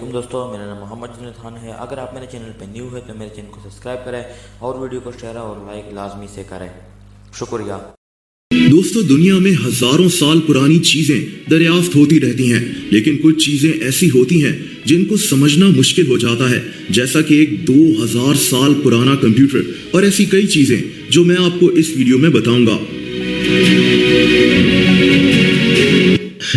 علیکم دوستو، میرا نام محمد جنید خان ہے۔ اگر آپ میرے چینل پہ نیو ہے تو میرے چینل کو سبسکرائب کریں اور ویڈیو کو شیئر اور لائک لازمی سے کریں، شکریہ۔ دوستو، دنیا میں ہزاروں سال پرانی چیزیں دریافت ہوتی رہتی ہیں، لیکن کچھ چیزیں ایسی ہوتی ہیں جن کو سمجھنا مشکل ہو جاتا ہے، جیسا کہ ایک 2000 سال پرانا کمپیوٹر اور ایسی کئی چیزیں جو میں آپ کو اس ویڈیو میں بتاؤں گا۔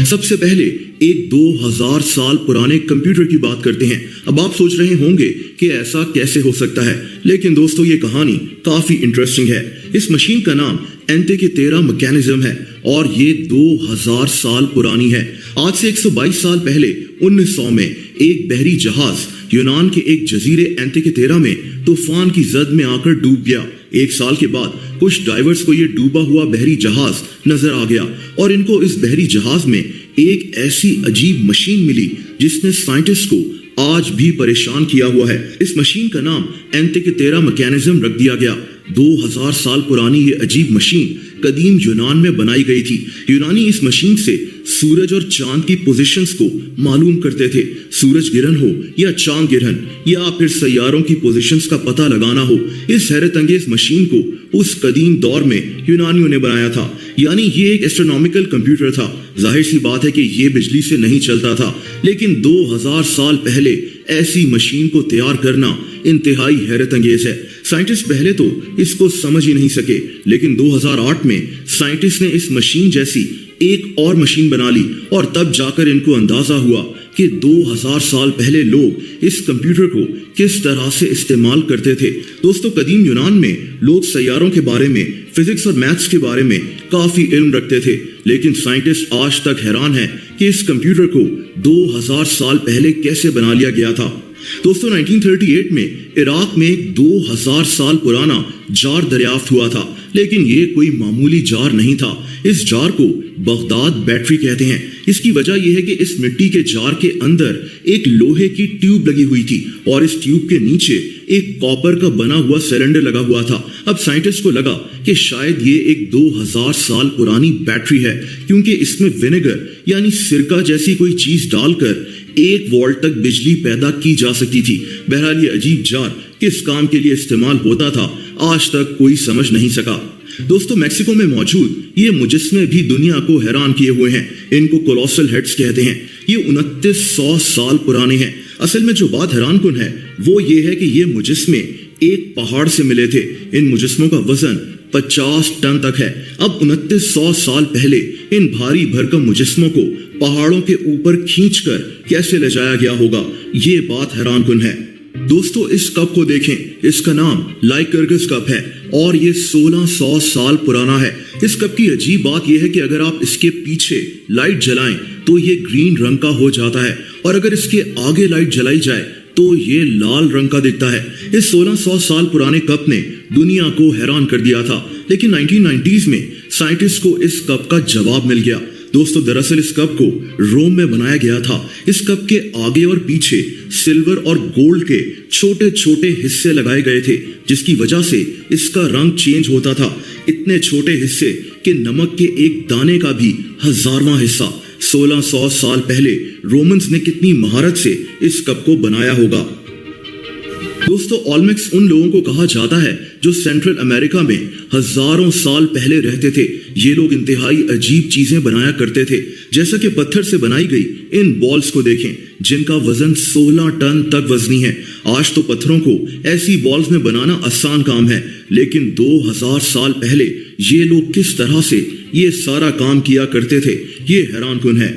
سب سے پہلے ایک 2000 سال پرانے کمپیوٹر کی بات کرتے ہیں۔ اب آپ سوچ رہے ہوں گے کہ ایسا کیسے ہو سکتا ہے، لیکن دوستو یہ کہانی کافی انٹرسٹنگ ہے۔ اس مشین کا نام انٹیکیٹیرا میکینزم ہے اور یہ 2000 سال پرانی ہے۔ آج سے 122 سال پہلے 1900 میں ایک بحری جہاز یونان کے ایک جزیرے انٹیکیٹیرا میں طوفان کی زد میں آ کر ڈوب گیا۔ ایک سال کے بعد کچھ ڈائیورز کو یہ ڈوبا ہوا بحری جہاز نظر آ گیا اور ان کو اس بحری جہاز میں ایک ایسی عجیب مشین ملی جس نے سائنٹسٹ کو آج بھی پریشان کیا ہوا ہے۔ اس مشین کا نام انٹیکیٹیرا میکینزم رکھ دیا گیا۔ 2000 سال پرانی یہ عجیب مشین قدیم یونان میں بنائی گئی تھی۔ یونانی اس مشین سے سورج اور چاند کی پوزیشنز کو معلوم کرتے تھے۔ سورج گرہن ہو یا چاند گرہن یا پھر سیاروں کی پوزیشنز کا پتہ لگانا ہو، اس حیرت انگیز مشین کو اس قدیم دور میں یونانیوں نے بنایا تھا۔ یعنی یہ ایک ایسٹرونومیکل کمپیوٹر تھا۔ ظاہر سی بات ہے کہ یہ بجلی سے نہیں چلتا تھا، لیکن 2000 سال پہلے ایسی مشین کو تیار کرنا انتہائی حیرت انگیز ہے۔ سائنٹسٹ پہلے تو اس کو سمجھ ہی نہیں سکے، لیکن 2008 میں سائنٹسٹ نے اس مشین جیسی ایک اور مشین بنا لی اور تب جا کر ان کو اندازہ ہوا کہ 2000 سال پہلے لوگ اس کمپیوٹر کو کس طرح سے استعمال کرتے تھے۔ دوستو، قدیم یونان میں لوگ سیاروں کے بارے میں، فزکس اور میتھس کے بارے میں کافی علم رکھتے تھے، لیکن سائنٹسٹ آج تک حیران ہے کہ اس کمپیوٹر کو 2000 سال پہلے کیسے بنا لیا گیا تھا۔ دوستو، 1938 میں عراق میں ایک 2000 سال پرانا جار دریافت ہوا تھا، لیکن یہ کوئی معمولی جار نہیں تھا۔ اس جار کو بغداد بیٹری کہتے ہیں۔ اس کی وجہ یہ ہے کہ اس مٹی کے جار کے اندر ایک لوہے کی ٹیوب لگی ہوئی تھی اور اس ٹیوب کے نیچے ایک کاپر کا بنا ہوا سلنڈر لگا ہوا تھا۔ اب سائنٹسٹ کو لگا کہ شاید یہ ایک 2000 سال پرانی بیٹری ہے، کیونکہ اس میں ونیگر یعنی سرکہ جیسی کوئی چیز ڈال کر 1 وولٹ تک بجلی پیدا کی جا سکتی تھی۔ بہرحال یہ عجیب جار کس کام کے لیے استعمال ہوتا تھا، آج تک کوئی سمجھ نہیں سکا۔ دوستو، میکسیکو میں موجود یہ مجسمے بھی دنیا کو حیران کیے ہوئے ہیں۔ ان کو کولوسل ہیڈز کہتے ہیں۔ یہ 2900 سال پرانے ہیں۔ اصل میں جو بات حیران کن ہے وہ یہ ہے کہ یہ مجسمے ایک پہاڑ سے ملے تھے۔ ان مجسموں کا وزن 50 ٹن تک ہے۔ اب 2900 سال پہلے ان بھاری بھرکم مجسموں کو پہاڑوں کے اوپر کھینچ کر کیسے لے جایا گیا ہوگا، یہ بات حیران کن ہے۔ دوستو، اس کپ کو دیکھیں، اس کا نام لائکرگس کپ ہے اور یہ 1600 سال پرانا ہے۔ اس کپ کی عجیب بات یہ ہے کہ اگر آپ اس کے پیچھے لائٹ جلائیں تو یہ گرین رنگ کا ہو جاتا ہے، اور اگر اس کے آگے لائٹ جلائی جائے تو یہ لال رنگ کا دکھتا ہے۔ اس 1600 سال پرانے کپ نے دنیا کو حیران کر دیا تھا، لیکن 1990s میں سائنٹسٹ کو اس کپ کا جواب مل گیا۔ دوستو، دراصل اس کپ کو روم میں بنایا گیا تھا۔ اس کپ کے آگے اور پیچھے سلور اور گولڈ کے چھوٹے چھوٹے حصے لگائے گئے تھے، جس کی وجہ سے اس کا رنگ چینج ہوتا تھا۔ اتنے چھوٹے حصے کہ نمک کے ایک دانے کا بھی 1000واں حصہ۔ 1600 سال پہلے رومنز نے کتنی مہارت سے اس کپ کو بنایا ہوگا۔ دوستو، اولمکس ان لوگوں کو کہا جاتا ہے جو سینٹرل امریکہ میں ہزاروں سال پہلے رہتے تھے۔ یہ لوگ انتہائی عجیب چیزیں بنایا کرتے تھے، جیسا کہ پتھر سے بنائی گئی ان بالز کو دیکھیں جن کا وزن 16 ٹن تک وزنی ہے۔ آج تو پتھروں کو ایسی بالز میں بنانا آسان کام ہے، لیکن 2000 سال پہلے یہ لوگ کس طرح سے یہ سارا کام کیا کرتے تھے، یہ حیران کن ہے۔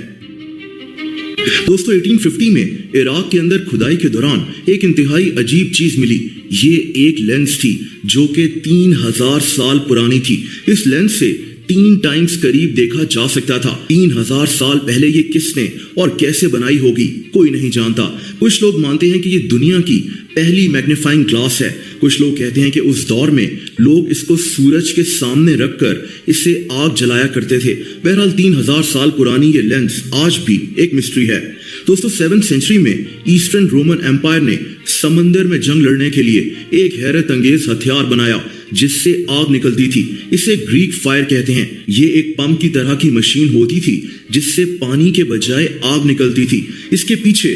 دوستو، 1850 میں عراق کے اندر کھدائی کے دوران ایک انتہائی عجیب چیز ملی۔ یہ ایک لینس تھی جو کہ 3000 سال پرانی تھی۔ اس لینس سے 3 ٹائمز قریب دیکھا جا سکتا تھا۔ 3000 سال پہلے یہ کس نے اور کیسے بنائی ہوگی کوئی نہیں جانتا۔ کچھ لوگ مانتے ہیں کہ یہ دنیا کی پہلی میگنیفائنگ گلاس ہے۔ کچھ لوگ کہتے ہیں کہ اس دور میں لوگ اس کو سورج کے سامنے رکھ کر اسے آگ جلایا کرتے تھے۔ بہرحال 3000 سال پرانی یہ لینس آج بھی ایک مسٹری ہے۔ دوستو، 7ویں سینچری میں ایسٹرن رومن ایمپائر نے سمندر میں جنگ لڑنے کے لیے ایک حیرت انگیز ہتھیار بنایا جس سے آگ نکلتی تھی۔ اسے گریک فائر کہتے ہیں۔ یہ ایک پمپ کی طرح کی مشین ہوتی تھی جس سے پانی کے بجائے آگ نکلتی تھی۔ اس کے پیچھے